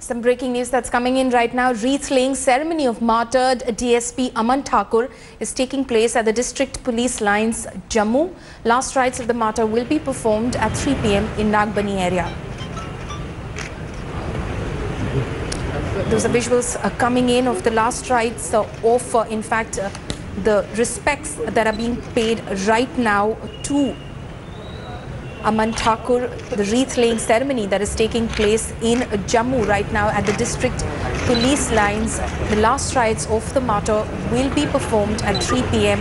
Some breaking news that's coming in right now. Wreath-laying ceremony of martyred DSP Aman Thakur is taking place at the District Police Lines, Jammu. Last rites of the martyr will be performed at 3 p.m. in Nagbani area. Those are visuals coming in of the last rites of, in fact, the respects that are being paid right now to Aman Thakur, the wreath-laying ceremony that is taking place in Jammu right now at the District Police Lines. The last rites of the martyr will be performed at 3 p.m.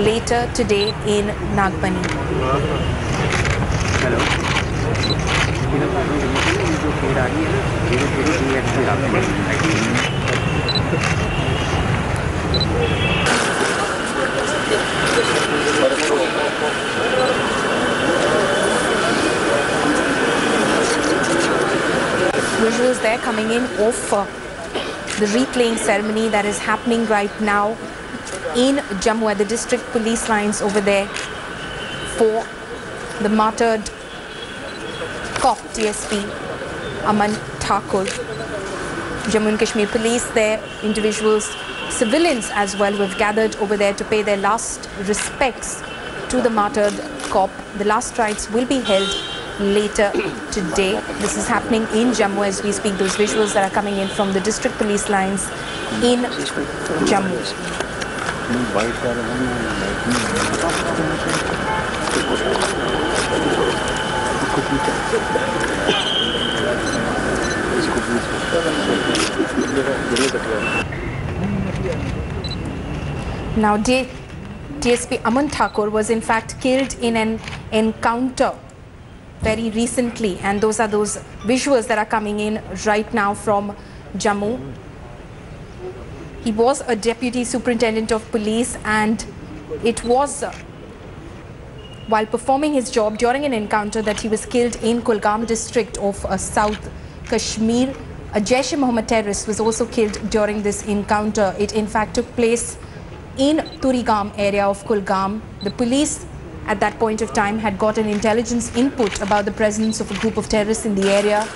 later today in Nagbani. Visuals there coming in of the wreath-laying ceremony that is happening right now in Jammu at the District Police Lines over there for the martyred cop DSP Aman Thakur. Jammu and Kashmir Police there, individuals, civilians as well, who have gathered over there to pay their last respects to the martyred cop. The last rites will be held later today. This is happening in Jammu as we speak. Those visuals that are coming in from the District Police Lines in Jammu. Now, DSP Aman Thakur was in fact killed in an encounter very recently, and those are those visuals that are coming in right now from Jammu. He was a deputy superintendent of police, and it was while performing his job during an encounter that he was killed in Kulgam district of South Kashmir. A Jaish-e-Mohammed terrorist was also killed during this encounter. It in fact took place in Turigam area of Kulgam. The police at that point of time had got an intelligence input about the presence of a group of terrorists in the area.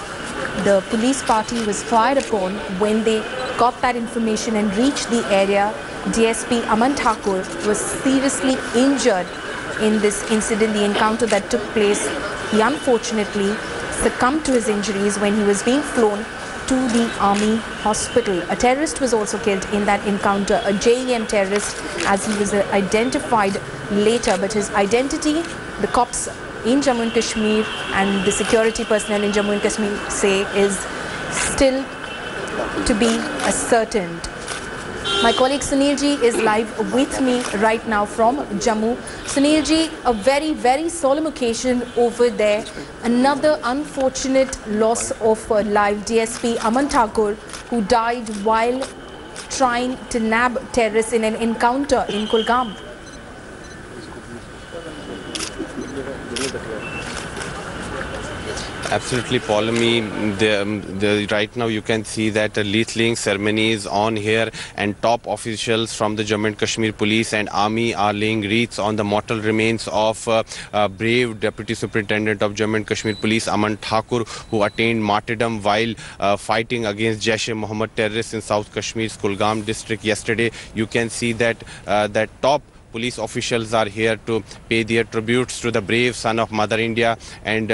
The police party was fired upon. When they got that information and reached the area, DSP Aman Thakur was seriously injured in this incident, the encounter that took place. He unfortunately succumbed to his injuries when he was being flown to the army hospital. A terrorist was also killed in that encounter, a JEM terrorist, as he was identified later, but his identity, the cops in Jammu and Kashmir and the security personnel in Jammu and Kashmir say, is still to be ascertained. My colleague Sunil Ji is live with me right now from Jammu. Sunil Ji, a very, very solemn occasion over there. Another unfortunate loss of life. DSP Aman Thakur, who died while trying to nab terrorists in an encounter in Kulgam. Absolutely, Paulami. Right now you can see that a wreath-laying ceremony is on here, and top officials from the Jammu and Kashmir Police and Army are laying wreaths on the mortal remains of brave Deputy Superintendent of Jammu and Kashmir Police Aman Thakur, who attained martyrdom while fighting against Jaish-e-Mohammed terrorists in South Kashmir's Kulgam district yesterday. You can see that top police officials are here to pay their tributes to the brave son of Mother India, and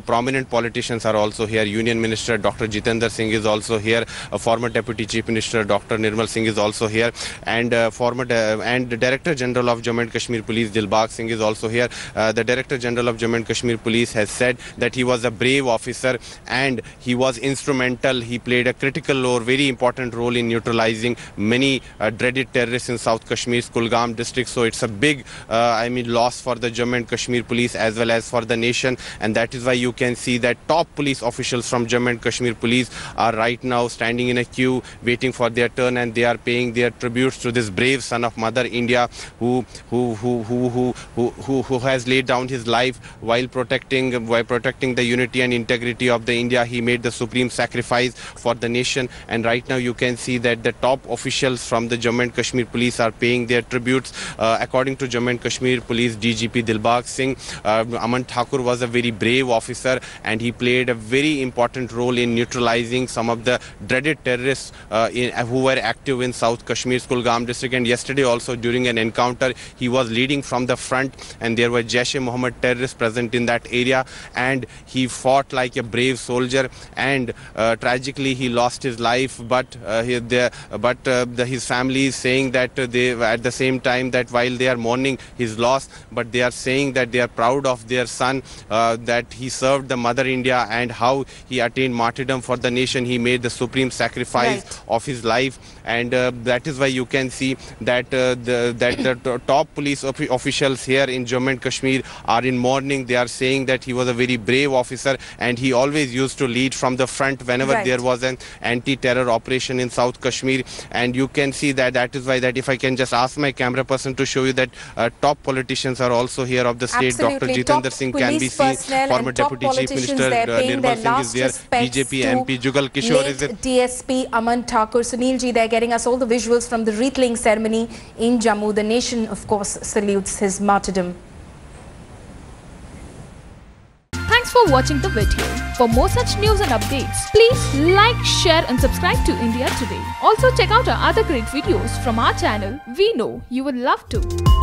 prominent politicians are also here. Union Minister Dr. Jitendra Singh is also here. Former Deputy Chief Minister Dr. Nirmal Singh is also here, and the Director General of Jammu and Kashmir Police Dilbag Singh is also here. The Director General of Jammu and Kashmir Police has said that he was a brave officer and he was instrumental. He played a critical or very important role in neutralizing many dreaded terrorists in South Kashmir's Kulgam district. So it's a big loss for the Jammu and Kashmir Police as well as for the nation, and that is why you can see that top police officials from Jammu and Kashmir Police are right now standing in a queue waiting for their turn, and they are paying their tributes to this brave son of Mother India who has laid down his life while protecting the unity and integrity of the India. He made the supreme sacrifice for the nation, and right now you can see that the top officials from the Jammu and Kashmir Police are paying their tributes according to Jammu and Kashmir Police DGP Dilbag Singh, Aman Thakur was a very brave officer, and he played a very important role in neutralizing some of the dreaded terrorists who were active in South Kashmir's Kulgam district. And yesterday also, during an encounter, he was leading from the front, and there were Jaish-e-Mohammed terrorists present in that area, and he fought like a brave soldier, and tragically he lost his life. But his family is saying that they, at the same time, that while they are mourning his loss, but they are saying that they are proud of their son, that he served the Mother India, and how he attained martyrdom for the nation. He made the supreme sacrifice of his life, and that is why you can see that the top police officials here in Jammu and Kashmir are in mourning. They are saying that he was a very brave officer, and he always used to lead from the front whenever there was an anti-terror operation in South Kashmir. And you can see that is why, that if I can just ask my camera person to show you that top politicians are also here of the state. Dr. Jitendra Singh can be seen, former Deputy Chief Minister Nirmal Singh is there, BJP MP Jugal Kishore is there. DSP Aman Thakur. Sunil ji, they're getting us all the visuals from the wreath-laying ceremony in Jammu. The nation, of course, salutes his martyrdom. Thanks for watching the video. For more such news and updates, please like, share and subscribe to India Today. Also check out our other great videos from our channel. We know you will love to.